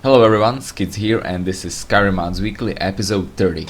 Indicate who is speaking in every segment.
Speaker 1: Hello everyone, Skids here and this is Skyrim Mods Weekly episode 30.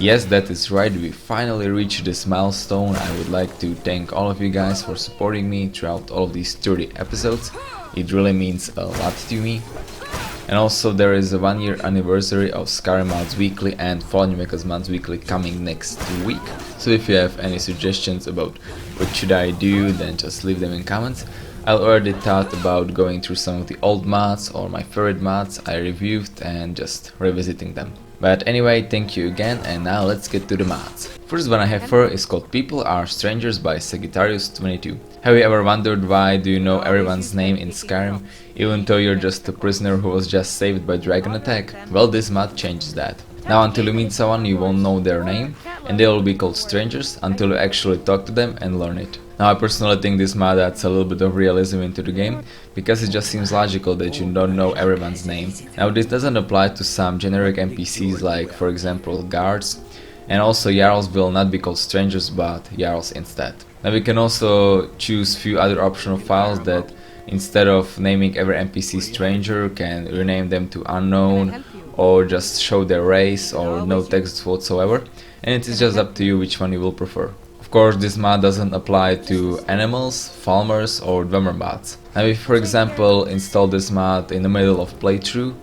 Speaker 1: Yes, that is right, we finally reached this milestone. I would like to thank all of you guys for supporting me throughout all of these 30 episodes. It really means a lot to me. And also there is a 1 year anniversary of Skyrim Mods Weekly and Fallen New Vegas Mods Weekly coming next week. So if you have any suggestions about what should I do, then just leave them in comments. I already thought about going through some of the old mods or my favorite mods I reviewed and just revisiting them. But anyway, thank you again, and now let's get to the mods. First one I have for is called People Are Strangers by Sagittarius22. Have you ever wondered why do you know everyone's name in Skyrim, even though you're just a prisoner who was just saved by dragon attack? Well, this mod changes that. Now until you meet someone you won't know their name, and they will be called strangers until you actually talk to them and learn it. Now I personally think this mod adds a little bit of realism into the game, because it just seems logical that you don't know everyone's name. Now this doesn't apply to some generic NPCs like for example guards, and also Jarls will not be called strangers but Jarls instead. Now we can also choose few other optional files that instead of naming every NPC stranger can rename them to unknown or just show their race or no text whatsoever, and it is just up to you which one you will prefer. Of course, this mod doesn't apply to animals, farmers or dwemer mods. Now if for example install this mod in the middle of playthrough,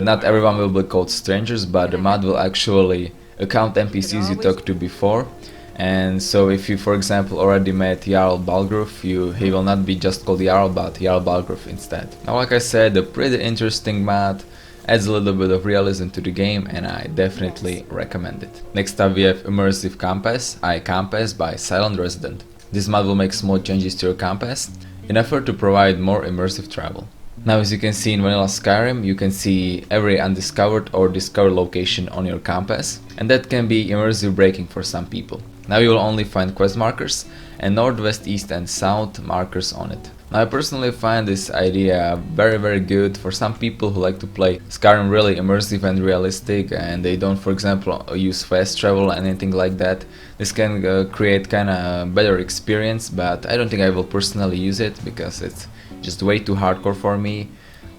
Speaker 1: not everyone will be called strangers, but the mod will actually account NPCs you talked to before. And so if you for example already met Jarl Balgruuf, he will not be just called Jarl but Jarl Balgruuf instead. Now like I said, a pretty interesting mod, adds a little bit of realism to the game and I definitely recommend it. Next up we have Immersive Compass, iCompass by SilentResident. This mod will make small changes to your compass in effort to provide more immersive travel. Now as you can see in vanilla Skyrim, you can see every undiscovered or discovered location on your compass, and that can be immersive breaking for some people. Now you will only find quest markers and northwest, east and south markers on it. Now I personally find this idea very good for some people who like to play Skyrim really immersive and realistic and they don't for example use fast travel and anything like that. This can create kinda better experience, but I don't think I will personally use it because it's just way too hardcore for me.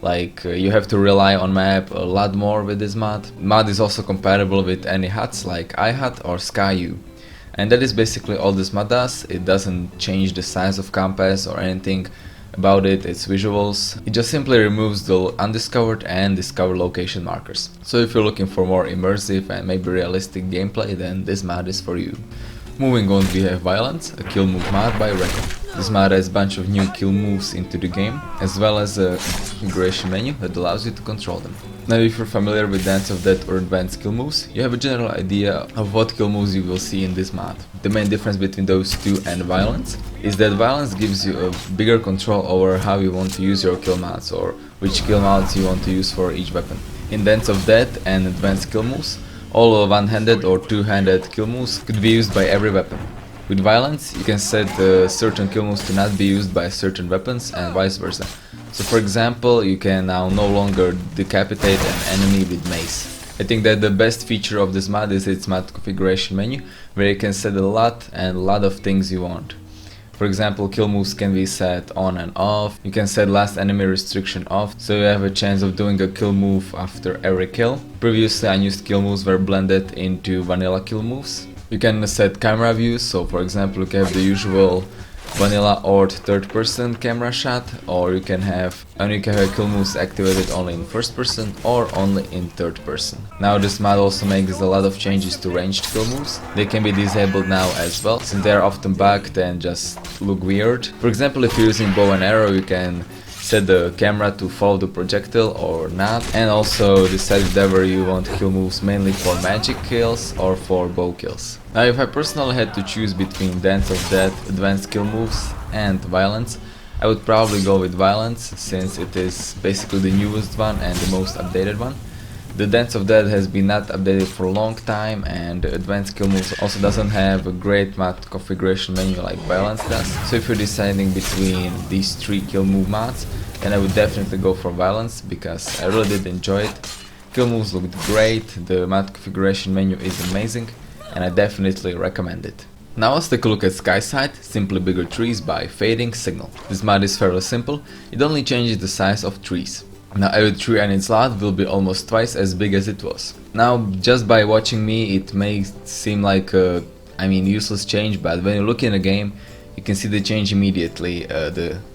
Speaker 1: Like you have to rely on map a lot more with this mod. Mod is also compatible with any huts like iHut or SkyU. And that is basically all this mod does. It doesn't change the size of compass or anything about it, its visuals. It just simply removes the undiscovered and discovered location markers. So if you're looking for more immersive and maybe realistic gameplay, then this mod is for you. Moving on, we have VioLens, a Killmove mod by Reko. This mod adds a bunch of new kill moves into the game, as well as a configuration menu that allows you to control them. Now if you're familiar with Dance of Death or advanced kill moves, you have a general idea of what kill moves you will see in this mod. The main difference between those two and VioLens is that VioLens gives you a bigger control over how you want to use your kill mods or which kill mods you want to use for each weapon. In Dance of Death and advanced kill moves, all one-handed or two-handed kill moves could be used by every weapon. With VioLens, you can set certain kill moves to not be used by certain weapons and vice versa. So for example, you can now no longer decapitate an enemy with mace. I think that the best feature of this mod is its mod configuration menu, where you can set a lot of things you want. For example, kill moves can be set on and off. You can set last enemy restriction off, so you have a chance of doing a kill move after every kill. Previously unused kill moves were blended into vanilla kill moves. You can set camera views, so for example you can have the usual vanilla or third person camera shot, or you can have kill moves activated only in first person or only in third person. Now this mod also makes a lot of changes to ranged kill moves. They can be disabled now as well, since they are often bugged and just look weird. For example, if you're using bow and arrow, you can set the camera to follow the projectile or not, and also decide whether you want kill moves mainly for magic kills or for bow kills. Now if I personally had to choose between Dance of Death, advanced kill moves and VioLens, I would probably go with VioLens since it is basically the newest one and the most updated one. The Dance of Death has been not updated for a long time, and the advanced kill moves also doesn't have a great mod configuration menu like VioLens does. So if you're deciding between these three kill move mods, then I would definitely go for VioLens because I really did enjoy it. Kill moves looked great, the mod configuration menu is amazing, and I definitely recommend it. Now let's take a look at Skysight, Simply Bigger Trees by fadingsignal. This mod is fairly simple, it only changes the size of trees. Now every tree in its lot will be almost twice as big as it was. Now just by watching me it may seem like a useless change, but when you look in the game you can see the change immediately.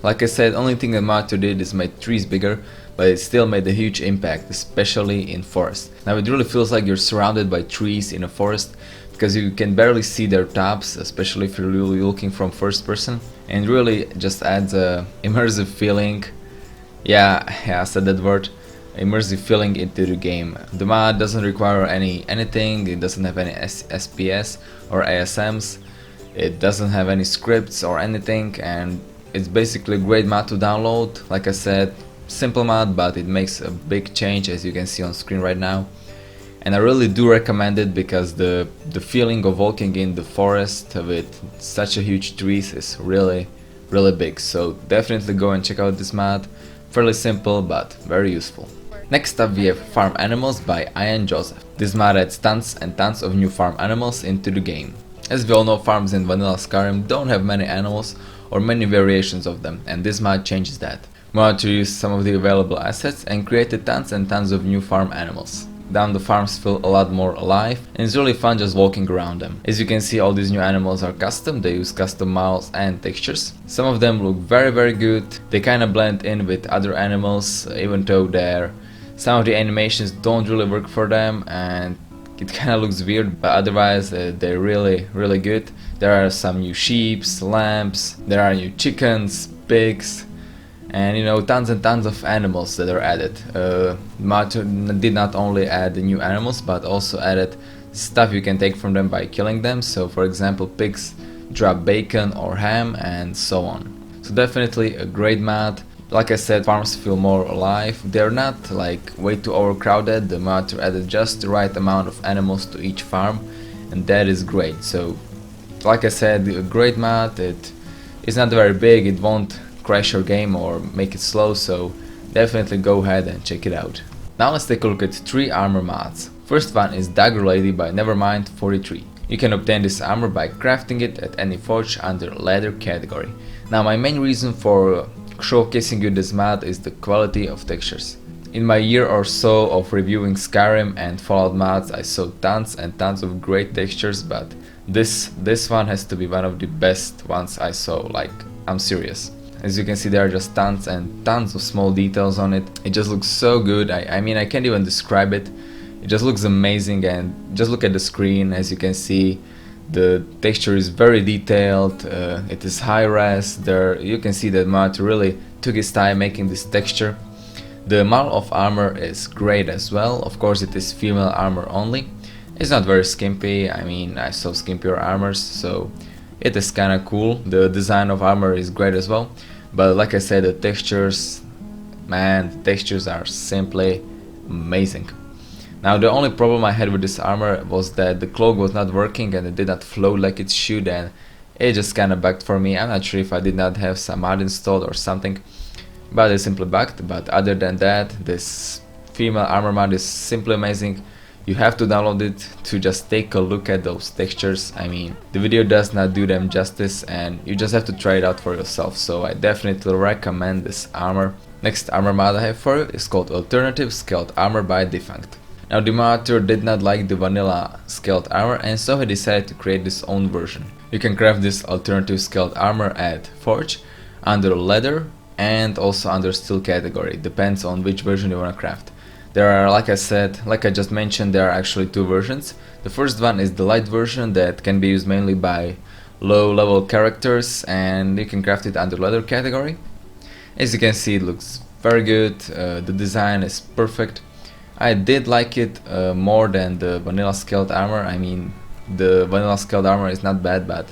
Speaker 1: Like I said, only thing the mod did is made trees bigger, but it still made a huge impact, especially in forest. Now it really feels like you're surrounded by trees in a forest because you can barely see their tops, especially if you're really looking from first person, and really just adds a immersive feeling. Yeah, I said that word. Immersive feeling into the game. The mod doesn't require anything, it doesn't have any SPS or ASMs, it doesn't have any scripts or anything, and it's basically a great mod to download. Like I said, simple mod, but it makes a big change as you can see on screen right now. And I really do recommend it because the feeling of walking in the forest with such a huge trees is really big. So definitely go and check out this mod. Fairly simple but very useful. Next up we have Farm Animals by Ian Joseph. This mod adds tons and tons of new farm animals into the game. As we all know, farms in vanilla Skyrim don't have many animals or many variations of them, and this mod changes that. Mod to use some of the available assets and created tons and tons of new farm animals. Down the farms feel a lot more alive, and it's really fun just walking around them. As you can see, all these new animals are custom, they use custom models and textures. Some of them look very good, they kinda blend in with other animals, even though some of the animations don't really work for them and it kinda looks weird, but otherwise they're really good. There are some new sheep, lambs, there are new chickens, pigs, and tons and tons of animals that are added. Mod did not only add the new animals but also added stuff you can take from them by killing them. So for example, pigs drop bacon or ham and so on. So definitely a great mod. Like I said, farms feel more alive. They're not like way too overcrowded. The mod added just the right amount of animals to each farm, and that is great. So like I said, a great mod. It's not very big, it won't crash your game or make it slow, so definitely go ahead and check it out. Now let's take a look at 3 armor mods. First one is Dagger Lady by Nevermind43. You can obtain this armor by crafting it at any forge under leather category. Now my main reason for showcasing you this mod is the quality of textures. In my year or so of reviewing Skyrim and Fallout mods, I saw tons and tons of great textures, but this one has to be one of the best ones I saw, like I'm serious. As you can see, there are just tons and tons of small details on it. It just looks so good. I mean, I can't even describe it. It just looks amazing, and just look at the screen. As you can see, the texture is very detailed. It is high res. There you can see that mod really took his time making this texture. The model of armor is great as well. Of course, it is female armor only. It's not very skimpy. I mean, I saw skimpier armors, so it is kinda cool. The design of armor is great as well, but like I said, the textures, man, the textures are simply amazing. Now the only problem I had with this armor was that the cloak was not working and it did not flow like it should, and it just kinda bugged for me. I'm not sure if I did not have some mod installed or something, but it simply bugged. But other than that, this female armor mod is simply amazing. You have to download it to just take a look at those textures. I mean, the video does not do them justice, and you just have to try it out for yourself, so I definitely recommend this armor. Next armor mod I have for you is called Alternative Scaled Armor by Defunkt. Now the modder did not like the vanilla scaled armor, and so he decided to create his own version. You can craft this alternative scaled armor at Forge, under leather, and also under steel category. Depends on which version you wanna craft. There are, like I just mentioned, there are actually 2 versions. The first one is the light version that can be used mainly by low level characters, and you can craft it under leather category. As you can see, it looks very good, the design is perfect. I did like it more than the vanilla scaled armor. I mean, the vanilla scaled armor is not bad, but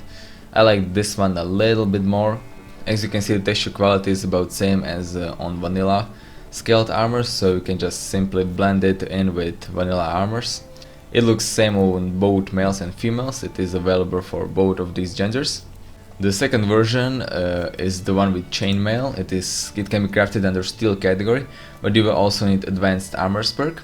Speaker 1: I like this one a little bit more. As you can see, the texture quality is about same as on vanilla scaled armor, so you can just simply blend it in with vanilla armors. It looks same on both males and females. It is available for both of these genders. The second version is the one with chainmail. It can be crafted under steel category, but you will also need advanced armors perk.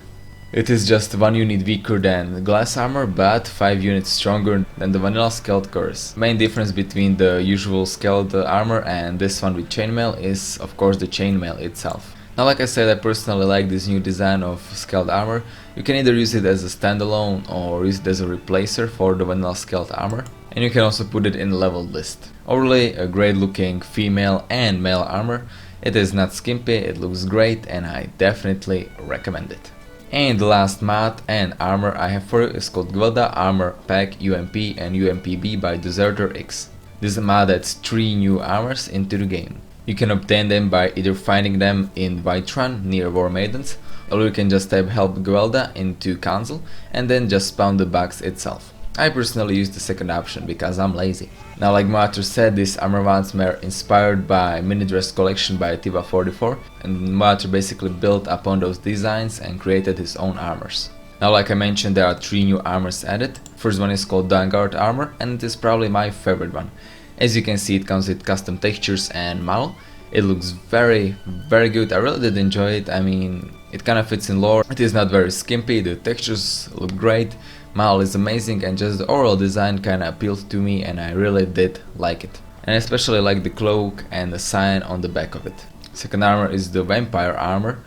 Speaker 1: It is just 1 unit weaker than glass armor, but 5 units stronger than the vanilla scaled cores. Main difference between the usual scaled armor and this one with chainmail is of course the chainmail itself. Now, like I said, I personally like this new design of scaled armor. You can either use it as a standalone or use it as a replacer for the vanilla scaled armor, and you can also put it in a leveled list. Overall, a great looking female and male armor. It is not skimpy, it looks great, and I definitely recommend it. And the last mod and armor I have for you is called Gwelda Armor Pack UMP and UNPB by Deserter X. This mod adds 3 new armors into the game. You can obtain them by either finding them in Whiterun near War Maidens, or you can just type help Gwelda into console and then just spawn the box itself. I personally use the second option because I'm lazy. Now, like Mater said, these armor mods were inspired by Mini Dress collection by Tiva44, and Mater basically built upon those designs and created his own armors. Now, like I mentioned, there are 3 new armors added. First one is called Dagger armor, and it is probably my favorite one. As you can see, it comes with custom textures and model. It looks very good. I really did enjoy it. I mean, it kind of fits in lore. It is not very skimpy, the textures look great, model is amazing, and just the overall design kind of appealed to me, and I really did like it. And I especially like the cloak and the sign on the back of it. Second armor is the vampire armor,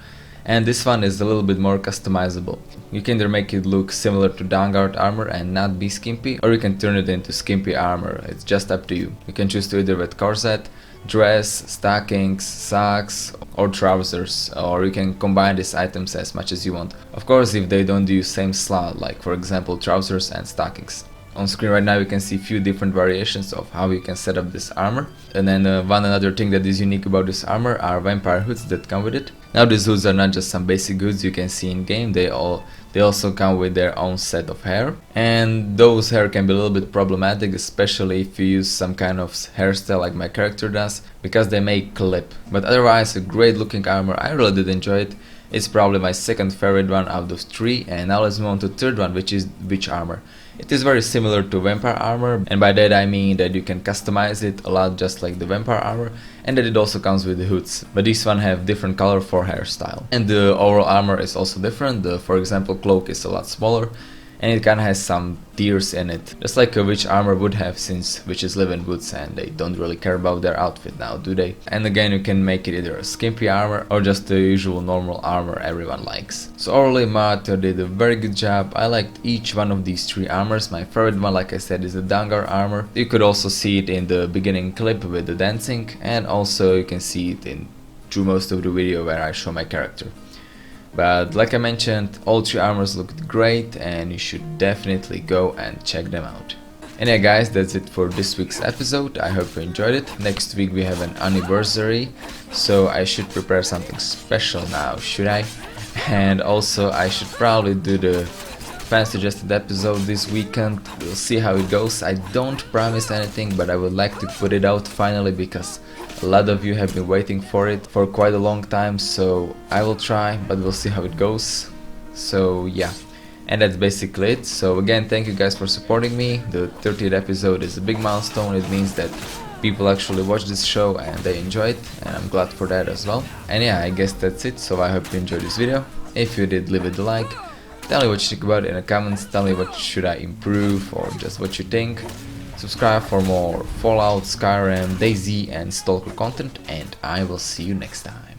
Speaker 1: and this one is a little bit more customizable. You can either make it look similar to Dagger armor and not be skimpy, or you can turn it into skimpy armor. It's just up to you. You can choose to either with corset, dress, stockings, socks or trousers, or you can combine these items as much as you want. Of course, if they don't do same slot, like for example trousers and stockings. On screen right now you can see a few different variations of how you can set up this armor. And then one another thing that is unique about this armor are vampire hoods that come with it. Now these hoods are not just some basic hoods you can see in game, they also come with their own set of hair. And those hair can be a little bit problematic, especially if you use some kind of hairstyle like my character does, because they may clip. But otherwise, a great looking armor, I really did enjoy it. It's probably my second favorite one out of those 3, and now let's move on to the third one, which is witch armor. It is very similar to vampire armor, and by that I mean that you can customize it a lot just like the vampire armor, and that it also comes with the hoods, but these one have different color for hairstyle. And the overall armor is also different. For example, cloak is a lot smaller, and it kinda has some tears in it, just like a witch armor would have, since witches live in woods and they don't really care about their outfit now, do they? And again, you can make it either a skimpy armor or just the usual normal armor everyone likes. So overall, Mater did a very good job. I liked each one of these 3 armors. My favorite one, like I said, is the Dagger armor. You could also see it in the beginning clip with the dancing, and also you can see it through most of the video where I show my character. But like I mentioned, all 3 armors looked great, and you should definitely go and check them out. And yeah guys, that's it for this week's episode. I hope you enjoyed it. Next week we have an anniversary, so I should prepare something special now, should I? And also I should probably do the fan suggested episode this weekend. We'll see how it goes. I don't promise anything, but I would like to put it out finally, because a lot of you have been waiting for it for quite a long time, so I will try, but we'll see how it goes. So yeah, and that's basically it. So again, thank you guys for supporting me. The 30th episode is a big milestone. It means that people actually watch this show and they enjoy it, and I'm glad for that as well. And yeah, I guess that's it. So I hope you enjoyed this video. If you did, leave it a like. Tell me what you think about it in the comments. Tell me what should I improve, or just what you think. Subscribe for more Fallout, Skyrim, DayZ and Stalker content, and I will see you next time.